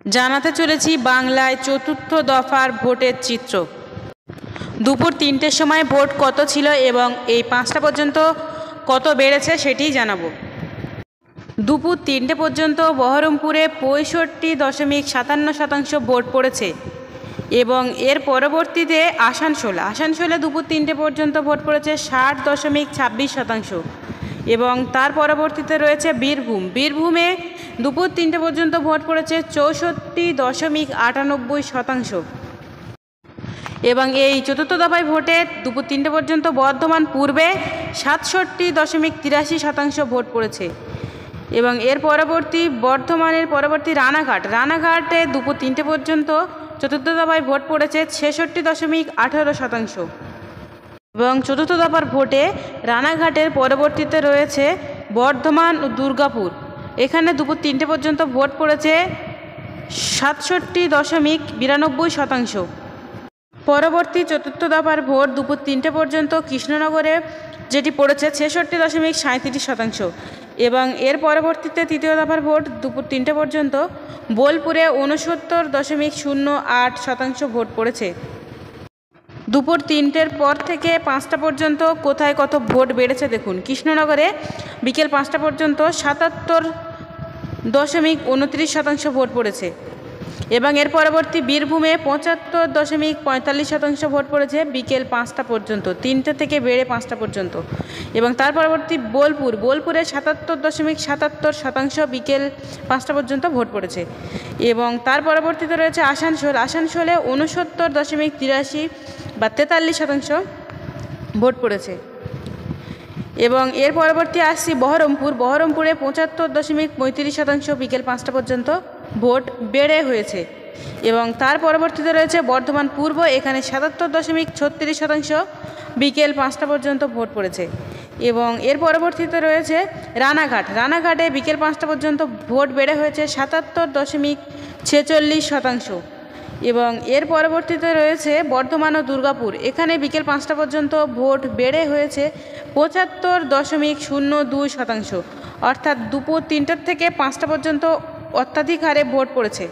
জানাতে চলেছি বাংলায় চতুর্থ দফার ভোটের চিত্র। দুপুর 3টের সময় ভোট কত ছিল এবং এই 5টা পর্যন্ত কত বেড়েছে সেটিই জানাবো। দুপুর 3টে পর্যন্ত বহরমপুরে 65.57% ভোট পড়েছে এবং এর পরবর্তীতে আসানসোলে দুপুর 3টে পর্যন্ত ভোট পড়েছে 60.26% এবং তার পরবর্তীতে রয়েছে বীরভূমে দুপুর 3টে পর্যন্ত ভোট পড়েছে 64.98% এবং এই চতুর্থ দফায় ভোটে দুপুর 3টে পর্যন্ত বর্ধমান পূর্বে 67.83% ভোট পড়েছে এবং এর বর্ধমানের পরবর্তী রানাঘাটে দুপুর 3টে পর্যন্ত চতুর্থ দফায় ভোট পড়েছে 66.18% এবং চতুর্থ দফার ভোটে রানাঘাটের পরবর্তীতে রয়েছে বর্ধমান ও দুর্গাপুর। এখানে দুপুর 3টে পর্যন্ত ভোট পড়েছে 67.92%। পরবর্তী চতুর্থ দফার ভোট দুপুর 3টে পর্যন্ত কৃষ্ণনগরে যেটি পড়েছে 66.37% এবং এর পরবর্তীতে তৃতীয় দফার ভোট দুপুর 3টে পর্যন্ত বোলপুরে 69.08% ভোট পড়েছে। দুপুর 3টের পর থেকে 5টা পর্যন্ত কোথায় কত ভোট বেড়েছে দেখুন। কৃষ্ণনগরে বিকেল 5টা পর্যন্ত 77.29% ভোট পড়েছে এবং এর পরবর্তী বীরভূমে 75.45% ভোট পড়েছে বিকেল 5টা পর্যন্ত, 3টে থেকে বেড়ে 5টা পর্যন্ত এবং তার পরবর্তী বোলপুরে 77.77% বিকেল 5টা পর্যন্ত ভোট পড়েছে এবং তার পরবর্তীতে রয়েছে আসানসোলে 69.83 বা 43% ভোট পড়েছে এবং এর পরবর্তী আসছি বহরমপুরে 75.35% বিকেল 5টা পর্যন্ত ভোট বেড়ে হয়েছে এবং তার পরবর্তীতে রয়েছে বর্ধমান পূর্ব, এখানে 77.36% বিকেল 5টা পর্যন্ত ভোট পড়েছে এবং এর পরবর্তীতে রয়েছে রানাঘাটে বিকেল 5টা পর্যন্ত ভোট বেড়ে হয়েছে 77.46% এবং এর পরবর্তীতে রয়েছে বর্ধমান ও দুর্গাপুর, এখানে বিকেল 5টা পর্যন্ত ভোট বেড়ে হয়েছে 75.02%, অর্থাৎ দুপুর 3টা থেকে 5টা পর্যন্ত অত্যাধিক হারে ভোট পড়েছে।